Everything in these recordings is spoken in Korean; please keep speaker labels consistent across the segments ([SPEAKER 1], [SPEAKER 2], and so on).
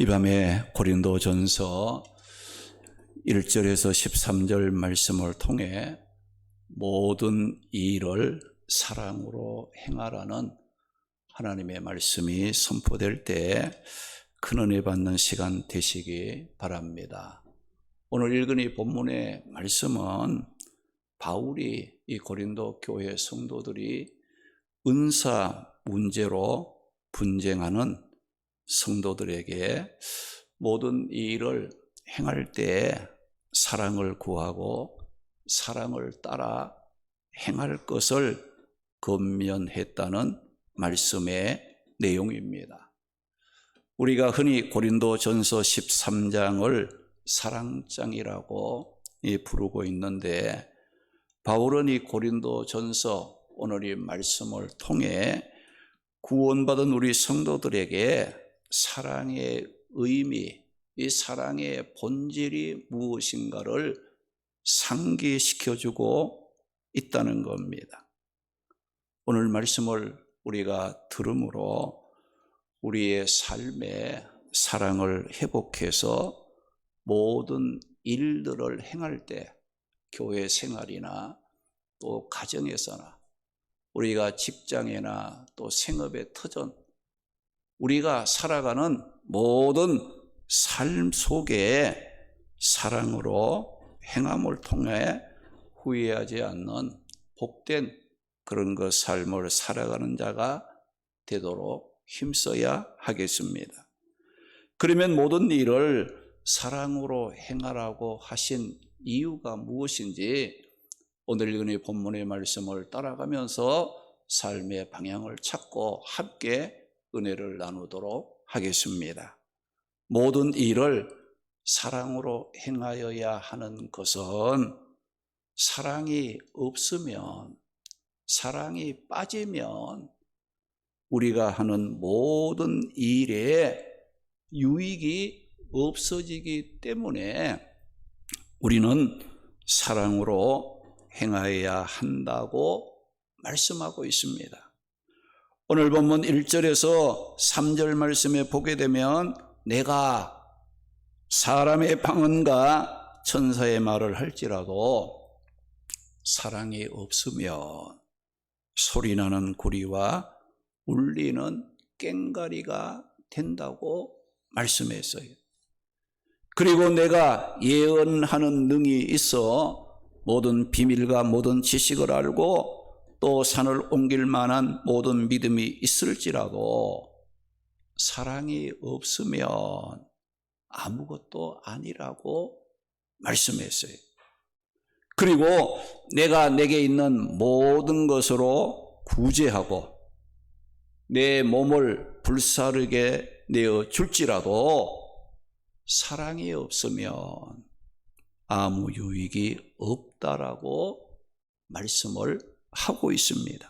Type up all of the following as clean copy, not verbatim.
[SPEAKER 1] 이 밤에 고린도전서 1절에서 13절 말씀을 통해 모든 일을 사랑으로 행하라는 하나님의 말씀이 선포될 때 큰 은혜 받는 시간 되시기 바랍니다. 오늘 읽은 이 본문의 말씀은 바울이 이 고린도 교회 성도들이 은사 문제로 분쟁하는 성도들에게 모든 일을 행할 때 사랑을 구하고 사랑을 따라 행할 것을 권면했다는 말씀의 내용입니다. 우리가 흔히 고린도전서 13장을 사랑장이라고 부르고 있는데, 바울은 이 고린도전서 오늘 이 말씀을 통해 구원받은 우리 성도들에게 사랑의 의미, 이 사랑의 본질이 무엇인가를 상기시켜주고 있다는 겁니다. 오늘 말씀을 우리가 들음으로 우리의 삶에 사랑을 회복해서 모든 일들을 행할 때, 교회 생활이나 또 가정에서나 우리가 직장이나 또 생업의 터전, 우리가 살아가는 모든 삶 속에 사랑으로 행함을 통해 후회하지 않는 복된 그런 그 삶을 살아가는 자가 되도록 힘써야 하겠습니다. 그러면 모든 일을 사랑으로 행하라고 하신 이유가 무엇인지 오늘 읽은 이 본문의 말씀을 따라가면서 삶의 방향을 찾고 함께 은혜를 나누도록 하겠습니다. 모든 일을 사랑으로 행하여야 하는 것은 사랑이 없으면, 사랑이 빠지면 우리가 하는 모든 일에 유익이 없어지기 때문에 우리는 사랑으로 행하여야 한다고 말씀하고 있습니다. 오늘 본문 1절에서 3절 말씀에 보게 되면, 내가 사람의 방언과 천사의 말을 할지라도 사랑이 없으면 소리나는 구리와 울리는 꽹과리가 된다고 말씀했어요. 그리고 내가 예언하는 능이 있어 모든 비밀과 모든 지식을 알고 또 산을 옮길 만한 모든 믿음이 있을지라도 사랑이 없으면 아무것도 아니라고 말씀했어요. 그리고 내가 내게 있는 모든 것으로 구제하고 내 몸을 불사르게 내어 줄지라도 사랑이 없으면 아무 유익이 없다라고 말씀을 하고 있습니다.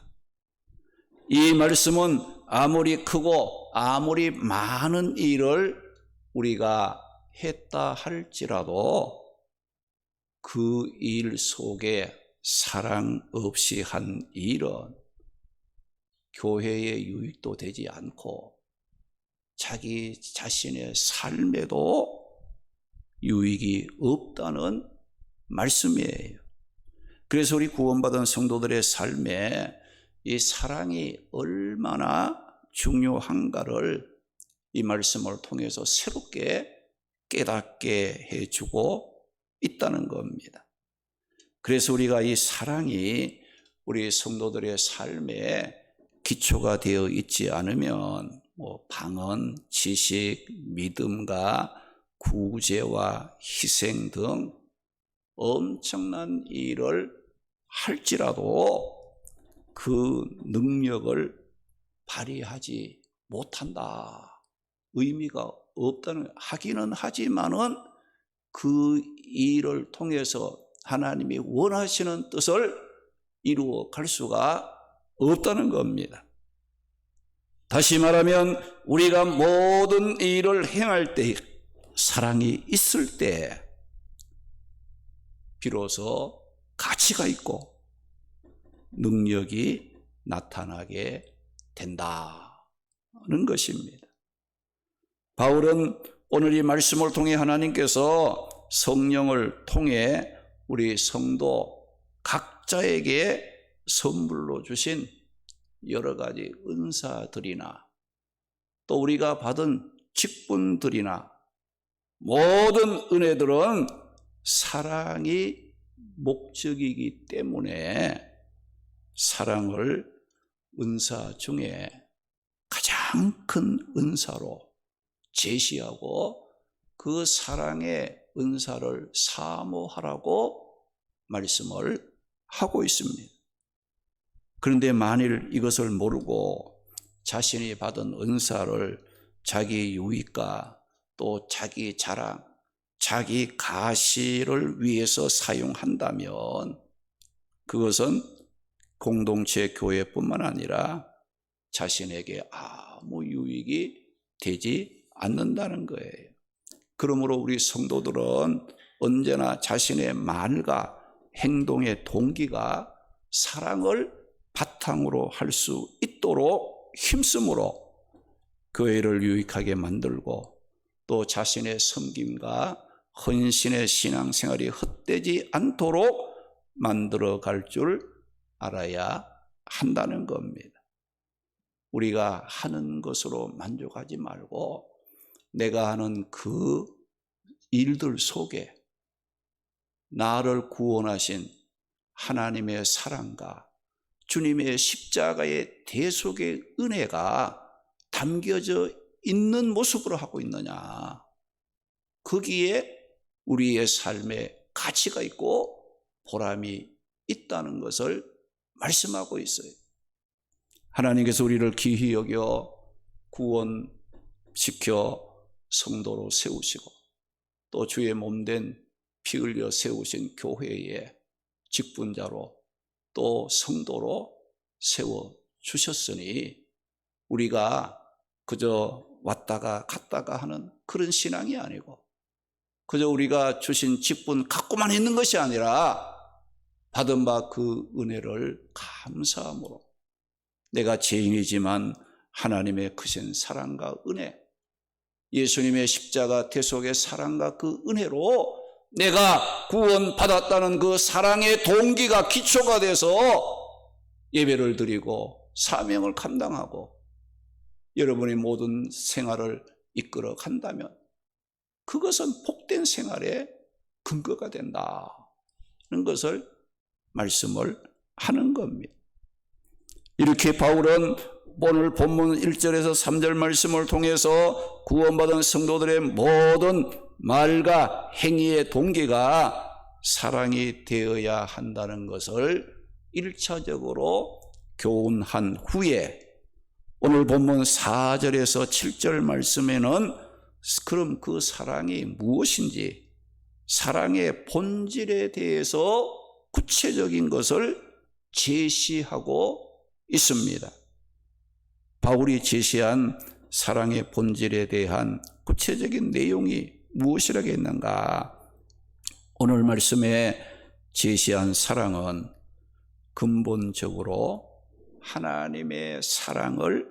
[SPEAKER 1] 이 말씀은 아무리 크고 아무리 많은 일을 우리가 했다 할지라도 그 일 속에 사랑 없이 한 일은 교회의 유익도 되지 않고 자기 자신의 삶에도 유익이 없다는 말씀이에요. 그래서 우리 구원받은 성도들의 삶에 이 사랑이 얼마나 중요한가를 이 말씀을 통해서 새롭게 깨닫게 해주고 있다는 겁니다. 그래서 우리가 이 사랑이 우리 성도들의 삶에 기초가 되어 있지 않으면 방언, 지식, 믿음과 구제와 희생 등 엄청난 일을 할지라도 그 능력을 발휘하지 못한다, 의미가 없다는, 하기는 하지만은 그 일을 통해서 하나님이 원하시는 뜻을 이루어 갈 수가 없다는 겁니다. 다시 말하면 우리가 모든 일을 행할 때 사랑이 있을 때 비로소 가치가 있고 능력이 나타나게 된다는 것입니다. 바울은 오늘 이 말씀을 통해 하나님께서 성령을 통해 우리 성도 각자에게 선물로 주신 여러 가지 은사들이나 또 우리가 받은 직분들이나 모든 은혜들은 사랑이 목적이기 때문에 사랑을 은사 중에 가장 큰 은사로 제시하고 그 사랑의 은사를 사모하라고 말씀을 하고 있습니다. 그런데 만일 이것을 모르고 자신이 받은 은사를 자기 유익과 또 자기 자랑, 자기 가시를 위해서 사용한다면 그것은 공동체 교회뿐만 아니라 자신에게 아무 유익이 되지 않는다는 거예요. 그러므로 우리 성도들은 언제나 자신의 말과 행동의 동기가 사랑을 바탕으로 할 수 있도록 힘쓰므로 교회를 유익하게 만들고 또 자신의 섬김과 헌신의 신앙생활이 헛되지 않도록 만들어갈 줄 알아야 한다는 겁니다. 우리가 하는 것으로 만족하지 말고 내가 하는 그 일들 속에 나를 구원하신 하나님의 사랑과 주님의 십자가의 대속의 은혜가 담겨져 있는 모습으로 하고 있느냐, 거기에 우리의 삶에 가치가 있고 보람이 있다는 것을 말씀하고 있어요. 하나님께서 우리를 귀히 여겨 구원시켜 성도로 세우시고 또 주의 몸된 피 흘려 세우신 교회의 직분자로 또 성도로 세워주셨으니 우리가 그저 왔다가 갔다가 하는 그런 신앙이 아니고 그저 우리가 주신 직분 갖고만 있는 것이 아니라 받은 바 그 은혜를 감사함으로 내가 죄인이지만 하나님의 크신 사랑과 은혜, 예수님의 십자가 대속의 사랑과 그 은혜로 내가 구원받았다는 그 사랑의 동기가 기초가 돼서 예배를 드리고 사명을 감당하고 여러분의 모든 생활을 이끌어 간다면 그것은 복된 생활의 근거가 된다는 것을 말씀을 하는 겁니다. 이렇게 바울은 오늘 본문 1절에서 3절 말씀을 통해서 구원받은 성도들의 모든 말과 행위의 동기가 사랑이 되어야 한다는 것을 1차적으로 교훈한 후에 오늘 본문 4절에서 7절 말씀에는 그럼 그 사랑이 무엇인지 사랑의 본질에 대해서 구체적인 것을 제시하고 있습니다. 바울이 제시한 사랑의 본질에 대한 구체적인 내용이 무엇이라겠는가? 오늘 말씀에 제시한 사랑은 근본적으로 하나님의 사랑을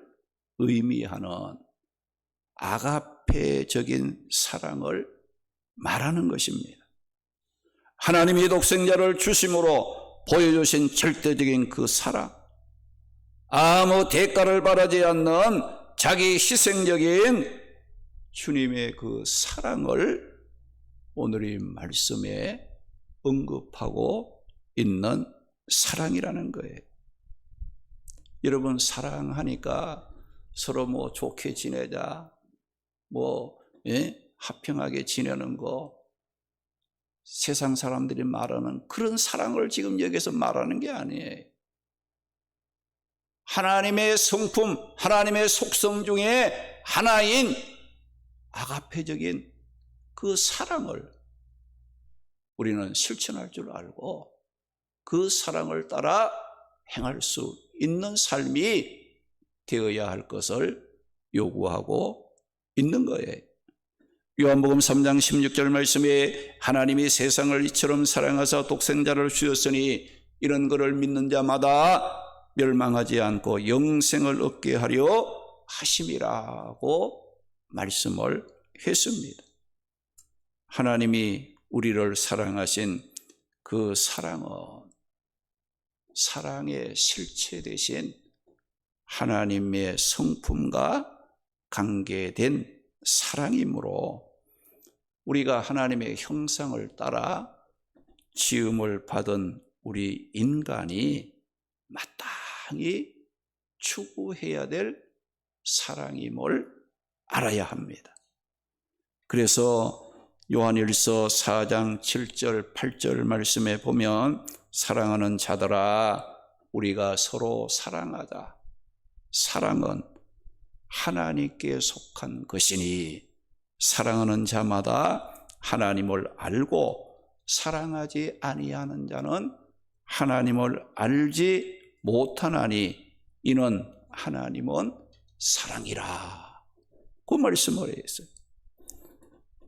[SPEAKER 1] 의미하는 아가페적인 사랑을 말하는 것입니다. 하나님이 독생자를 주심으로 보여주신 절대적인 그 사랑, 아무 대가를 바라지 않는 자기 희생적인 주님의 그 사랑을 오늘 이 말씀에 언급하고 있는 사랑이라는 거예요. 여러분, 사랑하니까 서로 뭐 좋게 지내자, 화평하게 지내는 거, 세상 사람들이 말하는 그런 사랑을 지금 여기서 말하는 게 아니에요. 하나님의 성품, 하나님의 속성 중에 하나인 아가페적인 그 사랑을 우리는 실천할 줄 알고 그 사랑을 따라 행할 수 있는 삶이 되어야 할 것을 요구하고 있는 거예요. 요한복음 3장 16절 말씀에 하나님이 세상을 이처럼 사랑하사 독생자를 주셨으니 이런 것을 믿는 자마다 멸망하지 않고 영생을 얻게 하려 하심이라고 말씀을 했습니다. 하나님이 우리를 사랑하신 그 사랑은 사랑의 실체 대신 하나님의 성품과 관계된 사랑이므로 우리가 하나님의 형상을 따라 지음을 받은 우리 인간이 마땅히 추구해야 될 사랑임을 알아야 합니다. 그래서 요한일서 4장 7절 8절 말씀에 보면 사랑하는 자들아 우리가 서로 사랑하자. 사랑은 하나님께 속한 것이니 사랑하는 자마다 하나님을 알고 사랑하지 아니하는 자는 하나님을 알지 못하나니 이는 하나님은 사랑이라. 그 말씀을 했어요.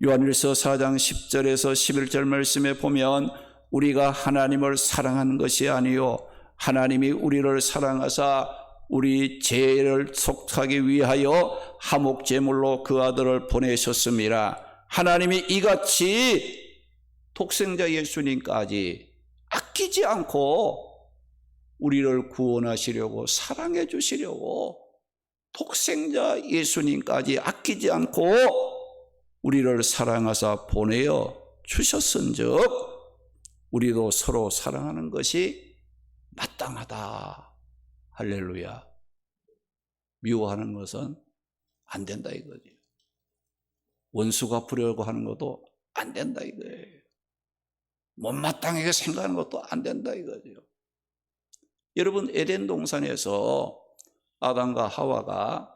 [SPEAKER 1] 요한일서 4장 10절에서 11절 말씀에 보면 우리가 하나님을 사랑하는 것이 아니요 하나님이 우리를 사랑하사 우리 죄를 속하기 위하여 화목제물로 그 아들을 보내셨습니다. 하나님이 이같이 독생자 예수님까지 아끼지 않고 우리를 구원하시려고 사랑해 주시려고 독생자 예수님까지 아끼지 않고 우리를 사랑하사 보내어 주셨은즉 우리도 서로 사랑하는 것이 마땅하다. 할렐루야. 미워하는 것은 안 된다 이거죠. 원수 갚으려고 하는 것도 안 된다 이거예요. 못마땅하게 생각하는 것도 안 된다 이거죠. 여러분 에덴 동산에서 아담과 하와가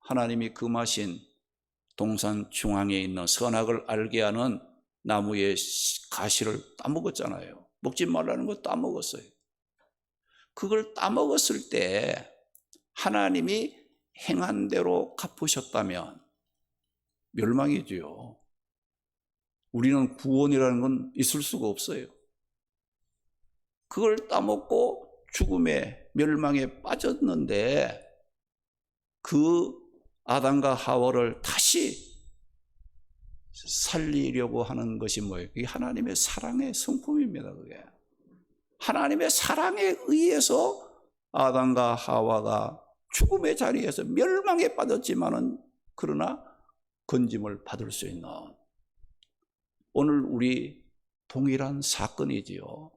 [SPEAKER 1] 하나님이 금하신 동산 중앙에 있는 선악을 알게 하는 나무의 가시를 따먹었잖아요. 먹지 말라는 거 따먹었어요. 그걸 따먹었을 때 하나님이 행한 대로 갚으셨다면 멸망이지요. 우리는 구원이라는 건 있을 수가 없어요. 그걸 따먹고 죽음의 멸망에 빠졌는데 그 아담과 하와를 다시 살리려고 하는 것이 뭐예요? 그게 하나님의 사랑의 성품입니다. 그게 하나님의 사랑에 의해서 아담과 하와가 죽음의 자리에서 멸망에 빠졌지만은 그러나 건짐을 받을 수 있는 오늘 우리 동일한 사건이지요.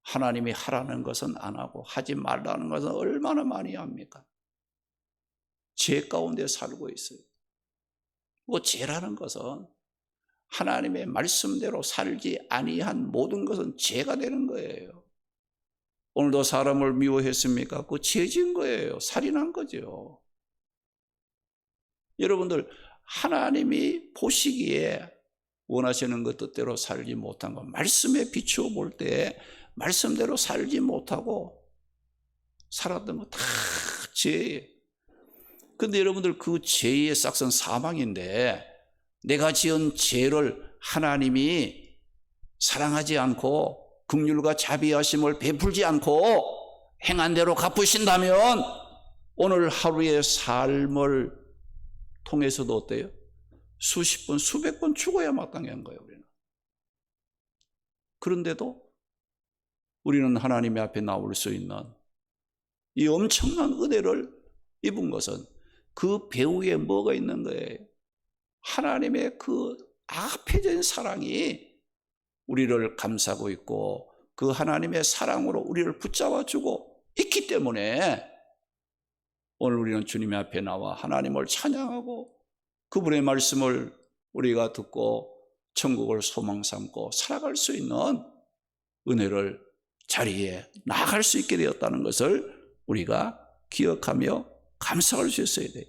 [SPEAKER 1] 하나님이 하라는 것은 안 하고 하지 말라는 것은 얼마나 많이 합니까? 죄 가운데 살고 있어요. 그 죄라는 것은 하나님의 말씀대로 살지 아니한 모든 것은 죄가 되는 거예요. 오늘도 사람을 미워했습니까? 그 죄진 거예요. 살인한 거죠. 여러분들 하나님이 보시기에 원하시는 것 뜻대로 살지 못한 것 말씀에 비추어 볼 때 말씀대로 살지 못하고 살았던 거 다 죄예요. 근데 여러분들 그 죄의 싹은 사망인데 내가 지은 죄를 하나님이 사랑하지 않고 긍휼과 자비하심을 베풀지 않고 행한 대로 갚으신다면 오늘 하루의 삶을 통해서도 어때요? 수십 번, 수백 번 죽어야 마땅한 거예요. 우리는. 그런데도 우리는 하나님의 앞에 나올 수 있는 이 엄청난 은혜를 입은 것은 그 배후에 뭐가 있는 거예요? 하나님의 그 아패진 사랑이 우리를 감싸고 있고 그 하나님의 사랑으로 우리를 붙잡아주고 있기 때문에 오늘 우리는 주님의 앞에 나와 하나님을 찬양하고 그분의 말씀을 우리가 듣고 천국을 소망 삼고 살아갈 수 있는 은혜를 자리에 나아갈 수 있게 되었다는 것을 우리가 기억하며 감사할 수 있어야 돼요.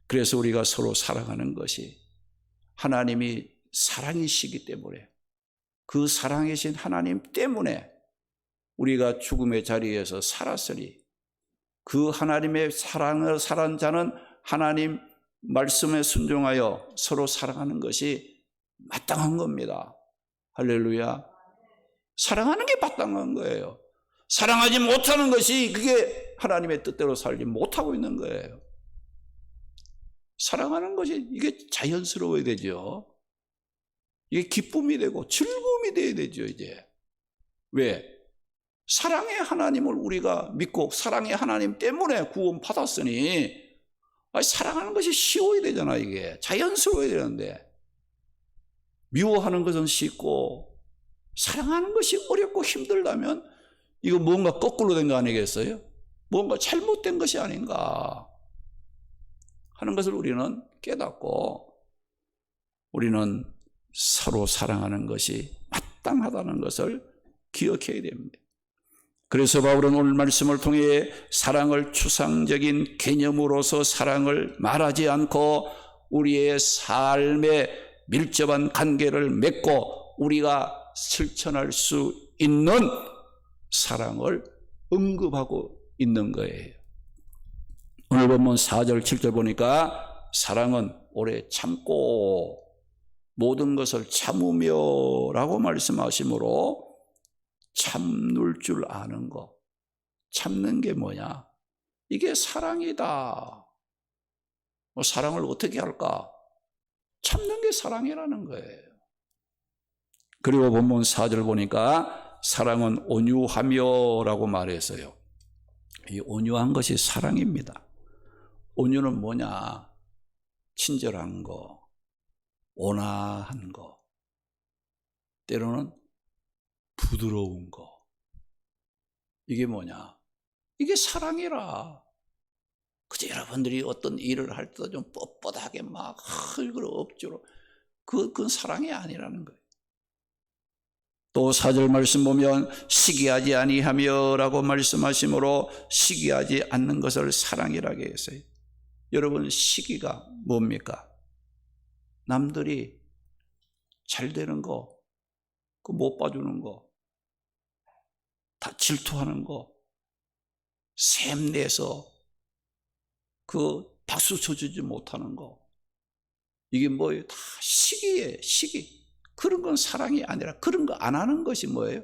[SPEAKER 1] 그래서 우리가 서로 사랑하는 것이 하나님이 사랑이시기 때문에 그 사랑이신 하나님 때문에 우리가 죽음의 자리에서 살았으니 그 하나님의 사랑을 사랑한 자는 하나님 말씀에 순종하여 서로 사랑하는 것이 마땅한 겁니다. 할렐루야. 사랑하는 게 마땅한 거예요. 사랑하지 못하는 것이 그게 하나님의 뜻대로 살지 못하고 있는 거예요. 사랑하는 것이 이게 자연스러워야 되죠. 이게 기쁨이 되고 즐거움이 돼야 되죠, 이제. 왜? 사랑의 하나님을 우리가 믿고 사랑의 하나님 때문에 구원 받았으니 사랑하는 것이 쉬워야 되잖아, 이게. 자연스러워야 되는데. 미워하는 것은 쉽고 사랑하는 것이 어렵고 힘들다면 이거 뭔가 거꾸로 된 거 아니겠어요? 뭔가 잘못된 것이 아닌가 하는 것을 우리는 깨닫고 우리는 서로 사랑하는 것이 마땅하다는 것을 기억해야 됩니다. 그래서 바울은 오늘 말씀을 통해 사랑을 추상적인 개념으로서 사랑을 말하지 않고 우리의 삶에 밀접한 관계를 맺고 우리가 실천할 수 있는 사랑을 언급하고 있는 거예요. 오늘 본문 4절 7절 보니까 사랑은 오래 참고 모든 것을 참으며 라고 말씀하시므로 참을 줄 아는 거, 참는 게 뭐냐? 이게 사랑이다. 사랑을 어떻게 할까? 참는 게 사랑이라는 거예요. 그리고 본문 4절 보니까 사랑은 온유하며 라고 말했어요. 이 온유한 것이 사랑입니다. 온유는 뭐냐? 친절한 거, 온화한 거, 때로는 부드러운 거. 이게 뭐냐? 이게 사랑이라. 그저 여러분들이 어떤 일을 할 때도 좀 뻣뻣하게 막 이걸 억지로 그건 사랑이 아니라는 거예요. 또 4절 말씀 보면 시기하지 아니하며 라고 말씀하시므로 시기하지 않는 것을 사랑이라고 했어요. 여러분 시기가 뭡니까? 남들이 잘 되는 거, 그 못 봐주는 거, 다 질투하는 거, 샘내서 그 박수 쳐주지 못하는 거, 이게 뭐예요? 다 시기예요. 시기. 그런 건 사랑이 아니라 그런 거 안 하는 것이 뭐예요?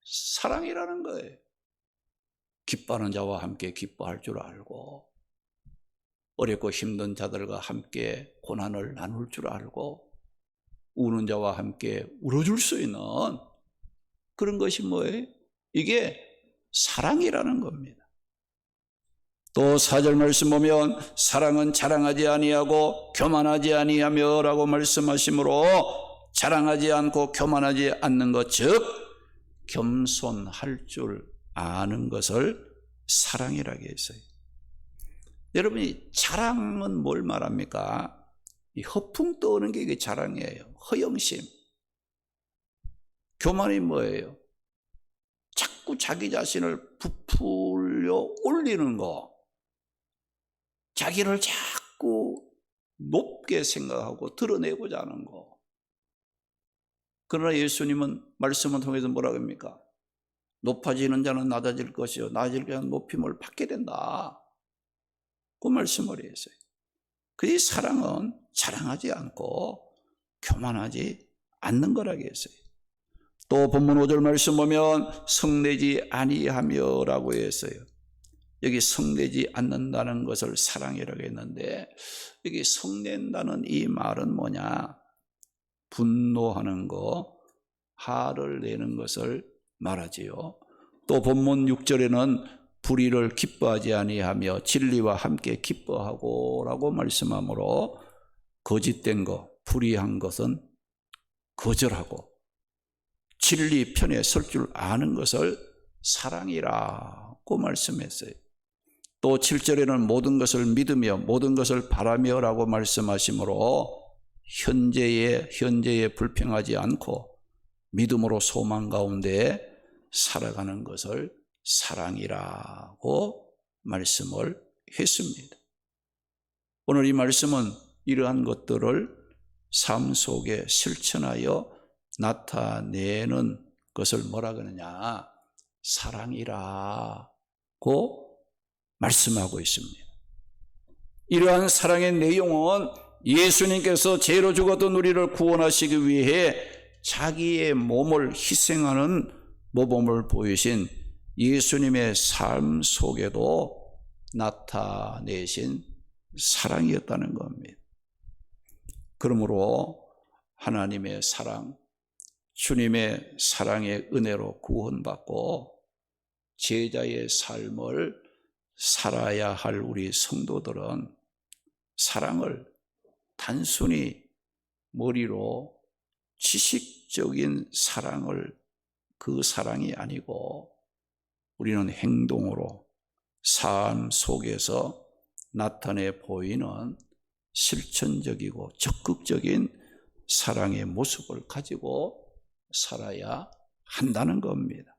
[SPEAKER 1] 사랑이라는 거예요. 기뻐하는 자와 함께 기뻐할 줄 알고 어렵고 힘든 자들과 함께 고난을 나눌 줄 알고 우는 자와 함께 울어줄 수 있는 그런 것이 뭐예요? 이게 사랑이라는 겁니다. 또 4절 말씀 보면 사랑은 자랑하지 아니하고 교만하지 아니하며 라고 말씀하시므로 자랑하지 않고 교만하지 않는 것, 즉 겸손할 줄 아는 것을 사랑이라고 했어요. 여러분이 자랑은 뭘 말합니까? 이 허풍 떠오는 게 이게 자랑이에요. 허영심. 교만이 뭐예요? 자꾸 자기 자신을 부풀려 올리는 거, 자기를 자꾸 높게 생각하고 드러내고자 하는 거. 그러나 예수님은 말씀을 통해서 뭐라고 합니까? 높아지는 자는 낮아질 것이요 낮아질 자는 높임을 받게 된다. 그 말씀을 했어요. 그 사랑은 자랑하지 않고 교만하지 않는 거라고 했어요. 또 본문 5절 말씀 보면 성내지 아니하며 라고 했어요. 여기 성내지 않는다는 것을 사랑이라고 했는데 여기 성낸다는 이 말은 뭐냐? 분노하는 거, 화를 내는 것을 말하지요. 또 본문 6절에는 불의를 기뻐하지 아니하며 진리와 함께 기뻐하고 라고 말씀하므로 거짓된 거, 불의한 것은 거절하고 진리 편에 설 줄 아는 것을 사랑이라고 말씀했어요. 또 7절에는 모든 것을 믿으며 모든 것을 바라며 라고 말씀하시므로 현재에 불평하지 않고 믿음으로 소망 가운데 살아가는 것을 사랑이라고 말씀을 했습니다. 오늘 이 말씀은 이러한 것들을 삶 속에 실천하여 나타내는 것을 뭐라 그러냐? 사랑이라고 말씀하고 있습니다. 이러한 사랑의 내용은 예수님께서 죄로 죽었던 우리를 구원하시기 위해 자기의 몸을 희생하는 모범을 보이신 예수님의 삶 속에도 나타내신 사랑이었다는 겁니다. 그러므로 하나님의 사랑, 주님의 사랑의 은혜로 구원받고 제자의 삶을 살아야 할 우리 성도들은 사랑을 단순히 머리로 지식적인 사랑을 그 사랑이 아니고 우리는 행동으로 삶 속에서 나타내 보이는 실천적이고 적극적인 사랑의 모습을 가지고 살아야 한다는 겁니다.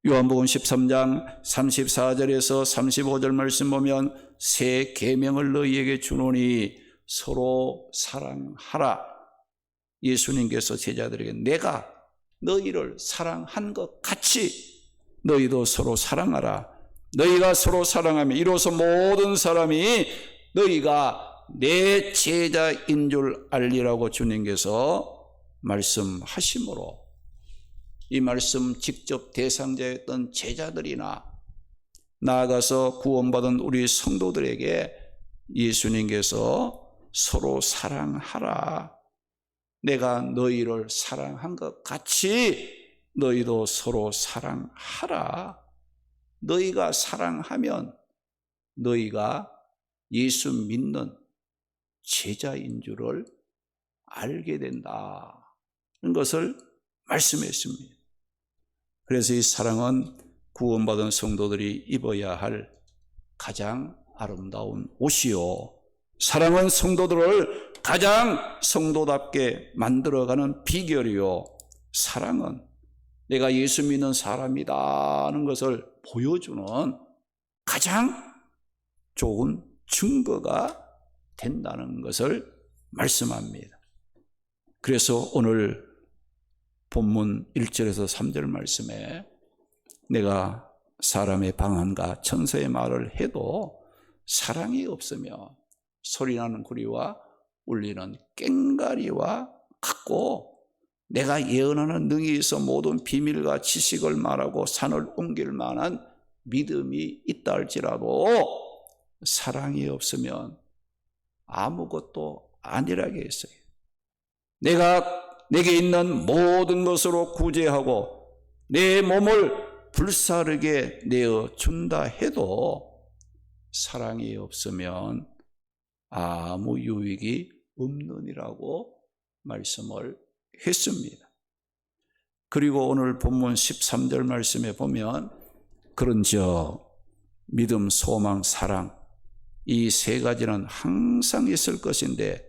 [SPEAKER 1] 요한복음 13장 34절에서 35절 말씀 보면 새 계명을 너희에게 주노니 서로 사랑하라. 예수님께서 제자들에게 내가 너희를 사랑한 것 같이 너희도 서로 사랑하라. 너희가 서로 사랑하면 이로써 모든 사람이 너희가 내 제자인 줄 알리라고 주님께서 말씀하심으로 이 말씀 직접 대상자였던 제자들이나 나아가서 구원받은 우리 성도들에게 예수님께서 서로 사랑하라. 내가 너희를 사랑한 것 같이 너희도 서로 사랑하라. 너희가 사랑하면 너희가 예수 믿는 제자인 줄을 알게 된다는 것을 말씀했습니다. 그래서 이 사랑은 구원받은 성도들이 입어야 할 가장 아름다운 옷이요, 사랑은 성도들을 가장 성도답게 만들어가는 비결이요, 사랑은 내가 예수 믿는 사람이다는 것을 보여주는 가장 좋은 증거가 된다는 것을 말씀합니다. 그래서 오늘 본문 1절에서 3절 말씀에 내가 사람의 방언과 천사의 말을 해도 사랑이 없으며 소리나는 구리와 울리는 꽹과리와 같고 내가 예언하는 능히 있어 모든 비밀과 지식을 말하고 산을 옮길 만한 믿음이 있다 할지라도 사랑이 없으면 아무것도 아니라게 했어요. 내게 있는 모든 것으로 구제하고 내 몸을 불사르게 내어준다 해도 사랑이 없으면 아무 유익이 없느니라고 말씀을 했습니다. 그리고 오늘 본문 13절 말씀에 보면 그런즉 믿음, 소망, 사랑 이 세 가지는 항상 있을 것인데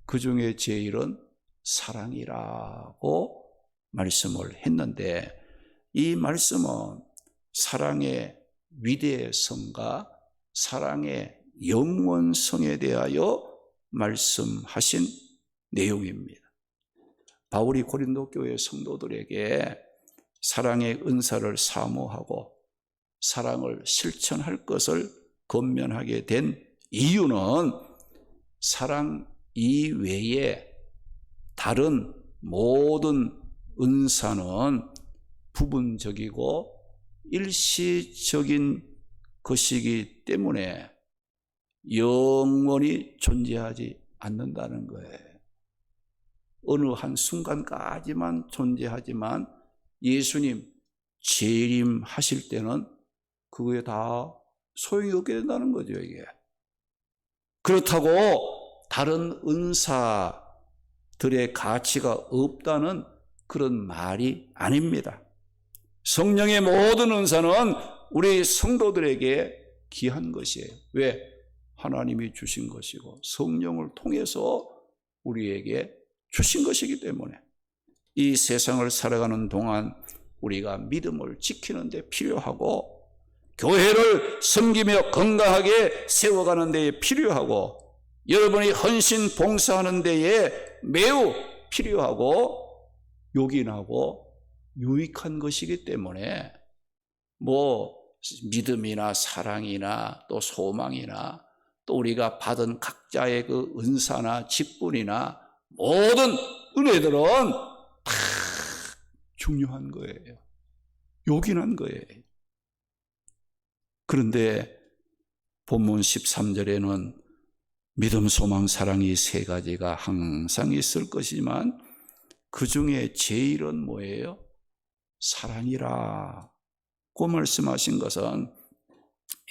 [SPEAKER 1] 그 중에 제일은 사랑이라고 말씀을 했는데 이 말씀은 사랑의 위대성과 사랑의 영원성에 대하여 말씀하신 내용입니다. 바울이 고린도 교회 성도들에게 사랑의 은사를 사모하고 사랑을 실천할 것을 권면하게 된 이유는 사랑 이외에 다른 모든 은사는 부분적이고 일시적인 것이기 때문에 영원히 존재하지 않는다는 거예요. 어느 한 순간까지만 존재하지만 예수님 재림하실 때는 그거에 다 소용이 없게 된다는 거죠, 이게. 그렇다고 다른 은사들의 가치가 없다는 그런 말이 아닙니다. 성령의 모든 은사는 우리 성도들에게 귀한 것이에요. 왜? 하나님이 주신 것이고 성령을 통해서 우리에게 주신 것이기 때문에 이 세상을 살아가는 동안 우리가 믿음을 지키는 데 필요하고 교회를 섬기며 건강하게 세워가는 데에 필요하고 여러분이 헌신 봉사하는 데에 매우 필요하고 요긴하고 유익한 것이기 때문에 믿음이나 사랑이나 또 소망이나 또 우리가 받은 각자의 그 은사나 직분이나 모든 은혜들은 다 중요한 거예요. 요긴한 거예요. 그런데 본문 13절에는 믿음, 소망, 사랑 이 세 가지가 항상 있을 것이지만 그 중에 제일은 뭐예요? 사랑이라고 말씀하신 것은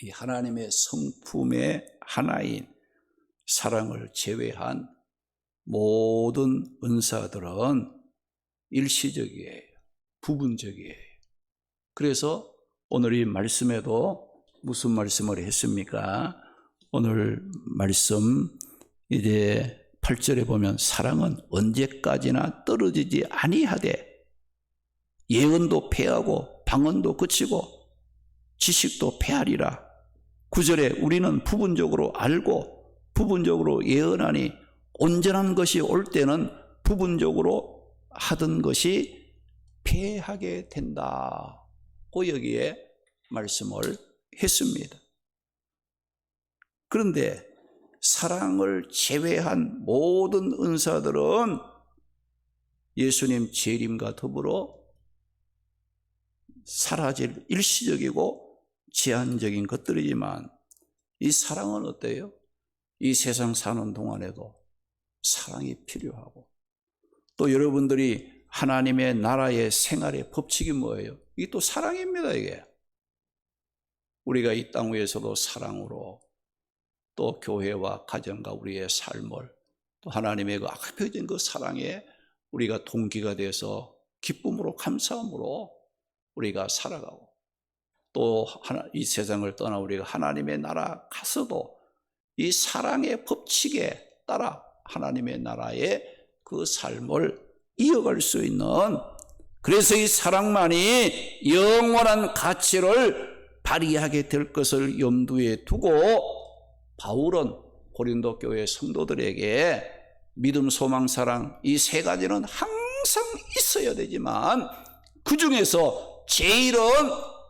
[SPEAKER 1] 이 하나님의 성품의 하나인 사랑을 제외한 모든 은사들은 일시적이에요. 부분적이에요. 그래서 오늘 이 말씀에도 무슨 말씀을 했습니까? 오늘 말씀 이제 8절에 보면 사랑은 언제까지나 떨어지지 아니하되 예언도 패하고 방언도 그치고 지식도 패하리라. 9절에 우리는 부분적으로 알고 부분적으로 예언하니 온전한 것이 올 때는 부분적으로 하던 것이 패하게 된다고 여기에 말씀을 했습니다. 그런데 사랑을 제외한 모든 은사들은 예수님 재림과 더불어 사라질 일시적이고 제한적인 것들이지만 이 사랑은 어때요? 이 세상 사는 동안에도 사랑이 필요하고 또 여러분들이 하나님의 나라의 생활의 법칙이 뭐예요? 이게 또 사랑입니다. 이게 우리가 이 땅 위에서도 사랑으로 또 교회와 가정과 우리의 삶을 또 하나님의 그 악해진 그 사랑에 우리가 동기가 돼서 기쁨으로 감사함으로 우리가 살아가고 또 이 세상을 떠나 우리가 하나님의 나라 가서도 이 사랑의 법칙에 따라 하나님의 나라의 그 삶을 이어갈 수 있는, 그래서 이 사랑만이 영원한 가치를 발휘하게 될 것을 염두에 두고 바울은 고린도 교회 성도들에게 믿음, 소망, 사랑 이 세 가지는 항상 있어야 되지만 그 중에서 제일은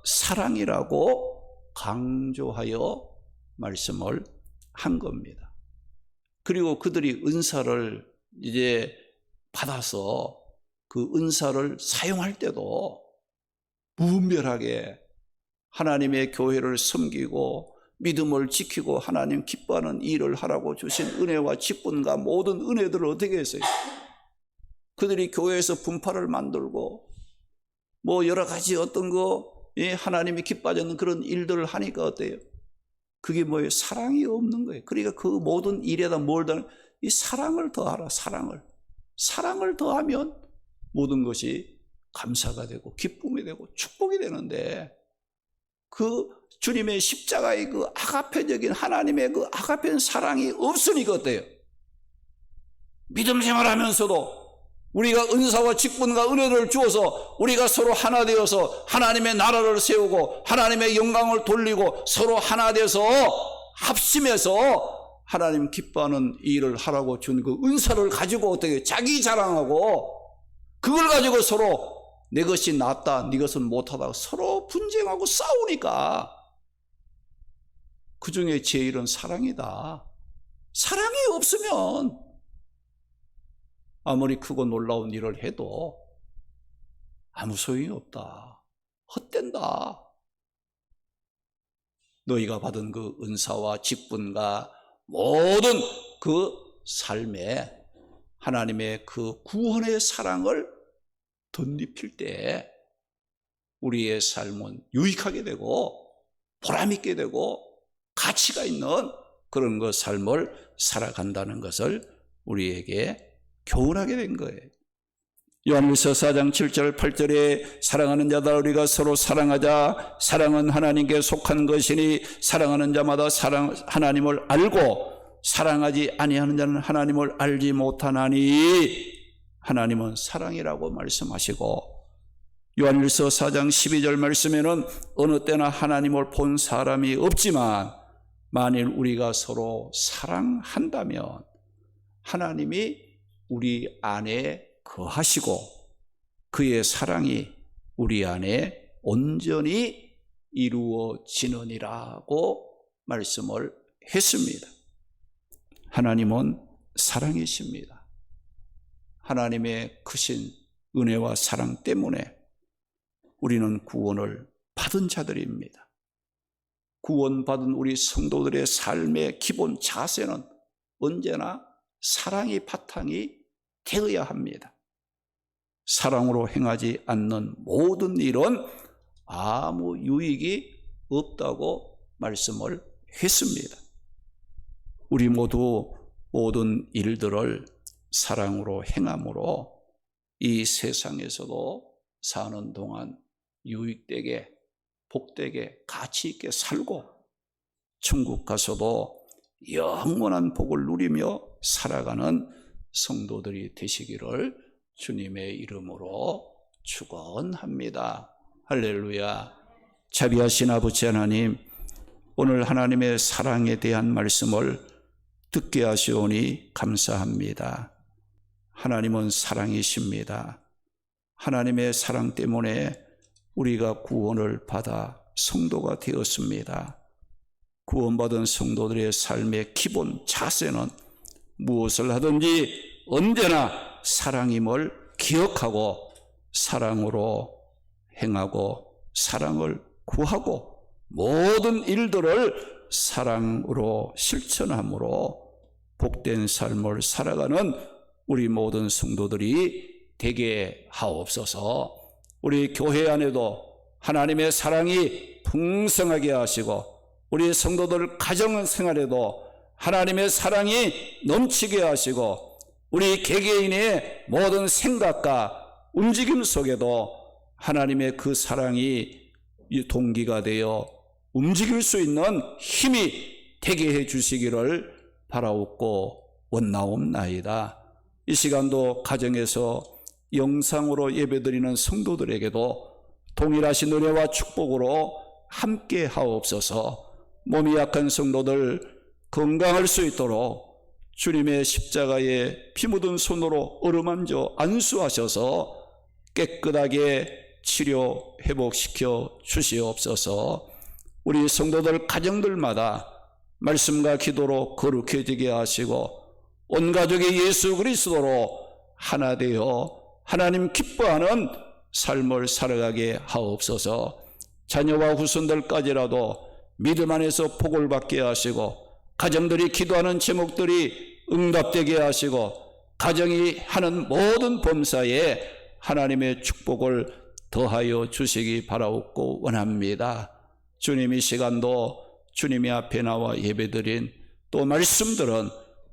[SPEAKER 1] 사랑이라고 강조하여 말씀을 한 겁니다. 그리고 그들이 은사를 이제 받아서 그 은사를 사용할 때도 무분별하게 하나님의 교회를 섬기고 믿음을 지키고 하나님 기뻐하는 일을 하라고 주신 은혜와 직분과 모든 은혜들을 어떻게 했어요? 그들이 교회에서 분파를 만들고 뭐 여러 가지 어떤 하나님이 기뻐하지 않는 그런 일들을 하니까 어때요? 그게 뭐예요? 사랑이 없는 거예요. 그러니까 그 모든 일에다 뭘 더하는, 이 사랑을 더하라. 사랑을 더하면 모든 것이 감사가 되고 기쁨이 되고 축복이 되는데 그 주님의 십자가의 그 아가페적인 하나님의 그 아가페인 사랑이 없으니까 어때요? 믿음 생활하면서도 우리가 은사와 직분과 은혜를 주어서 우리가 서로 하나 되어서 하나님의 나라를 세우고 하나님의 영광을 돌리고 서로 하나 되어서 합심해서 하나님 기뻐하는 일을 하라고 준 그 은사를 가지고 어떻게 자기 자랑하고 그걸 가지고 서로 내 것이 낫다, 네 것은 못하다 서로 분쟁하고 싸우니까 그 중에 제일은 사랑이다. 사랑이 없으면 아무리 크고 놀라운 일을 해도 아무 소용이 없다. 헛된다. 너희가 받은 그 은사와 직분과 모든 그 삶에 하나님의 그 구원의 사랑을 덧입힐 때 우리의 삶은 유익하게 되고 보람있게 되고 가치가 있는 그런 그 삶을 살아간다는 것을 우리에게 교훈하게 된 거예요. 요한일서 4장 7절 8절에 사랑하는 자들 우리가 서로 사랑하자. 사랑은 하나님께 속한 것이니 사랑하는 자마다 하나님을 알고 사랑하지 아니하는 자는 하나님을 알지 못하나니 하나님은 사랑이라고 말씀하시고 요한일서 4장 12절 말씀에는 어느 때나 하나님을 본 사람이 없지만 만일 우리가 서로 사랑한다면 하나님이 우리 안에 거하시고 그의 사랑이 우리 안에 온전히 이루어지느니라고 말씀을 했습니다. 하나님은 사랑이십니다. 하나님의 크신 은혜와 사랑 때문에 우리는 구원을 받은 자들입니다. 구원받은 우리 성도들의 삶의 기본 자세는 언제나 사랑이 바탕이 되어야 합니다. 사랑으로 행하지 않는 모든 일은 아무 유익이 없다고 말씀을 했습니다. 우리 모두 모든 일들을 사랑으로 행함으로 이 세상에서도 사는 동안 유익되게 복되게 가치 있게 살고 천국 가서도 영원한 복을 누리며 살아가는 성도들이 되시기를 주님의 이름으로 축원합니다. 할렐루야. 자비하신 아버지 하나님, 오늘 하나님의 사랑에 대한 말씀을 듣게 하시오니 감사합니다. 하나님은 사랑이십니다. 하나님의 사랑 때문에 우리가 구원을 받아 성도가 되었습니다. 구원받은 성도들의 삶의 기본 자세는 무엇을 하든지 언제나 사랑임을 기억하고 사랑으로 행하고 사랑을 구하고 모든 일들을 사랑으로 실천함으로 복된 삶을 살아가는 우리 모든 성도들이 되게 하옵소서. 우리 교회 안에도 하나님의 사랑이 풍성하게 하시고 우리 성도들 가정 생활에도 하나님의 사랑이 넘치게 하시고 우리 개개인의 모든 생각과 움직임 속에도 하나님의 그 사랑이 동기가 되어 움직일 수 있는 힘이 되게 해 주시기를 바라옵고 원나옵나이다. 이 시간도 가정에서 영상으로 예배드리는 성도들에게도 동일하신 은혜와 축복으로 함께 하옵소서. 몸이 약한 성도들 건강할 수 있도록 주님의 십자가에 피 묻은 손으로 어루만져 안수하셔서 깨끗하게 치료 회복시켜 주시옵소서. 우리 성도들 가정들마다 말씀과 기도로 거룩해지게 하시고 온 가족이 예수 그리스도로 하나 되어 하나님 기뻐하는 삶을 살아가게 하옵소서. 자녀와 후손들까지라도 믿음 안에서 복을 받게 하시고 가정들이 기도하는 제목들이 응답되게 하시고 가정이 하는 모든 범사에 하나님의 축복을 더하여 주시기 바라옵고 원합니다. 주님, 이 시간도 주님의 앞에 나와 예배드린 또 말씀들은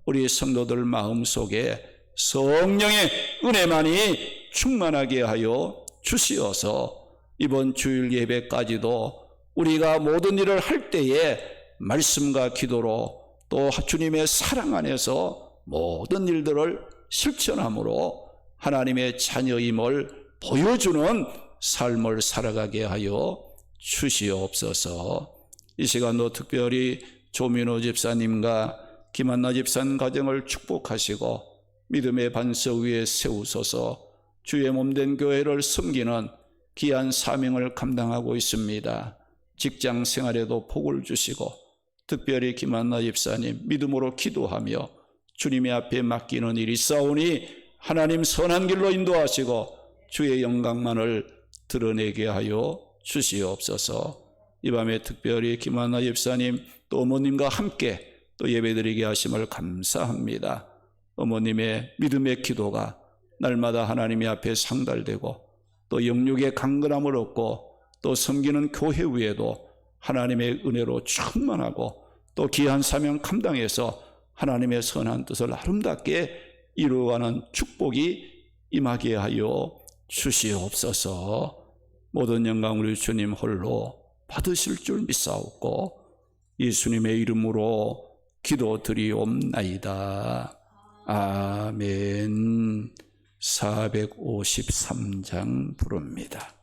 [SPEAKER 1] 우리 성도들 마음속에 성령의 은혜만이 충만하게 하여 주시어서 이번 주일 예배까지도 우리가 모든 일을 할 때에 말씀과 기도로 또 주님의 사랑 안에서 모든 일들을 실천함으로 하나님의 자녀임을 보여주는 삶을 살아가게 하여 주시옵소서. 이 시간도 특별히 조민호 집사님과 김한나 집사님 가정을 축복하시고 믿음의 반석 위에 세우소서. 주의 몸된 교회를 섬기는 귀한 사명을 감당하고 있습니다. 직장 생활에도 복을 주시고 특별히 김한나 집사님 믿음으로 기도하며 주님의 앞에 맡기는 일이 있사오니 하나님 선한 길로 인도하시고 주의 영광만을 드러내게 하여 주시옵소서. 이 밤에 특별히 김한나 집사님 또 어머님과 함께 또 예배드리게 하심을 감사합니다. 어머님의 믿음의 기도가 날마다 하나님의 앞에 상달되고 또 영육의 강건함을 얻고 또 섬기는 교회 위에도 하나님의 은혜로 충만하고 또 귀한 사명 감당해서 하나님의 선한 뜻을 아름답게 이루어가는 축복이 임하게 하여 주시옵소서. 모든 영광 우리 주님 홀로 받으실 줄 믿사옵고 예수님의 이름으로 기도드리옵나이다. 아멘. 453장 부릅니다.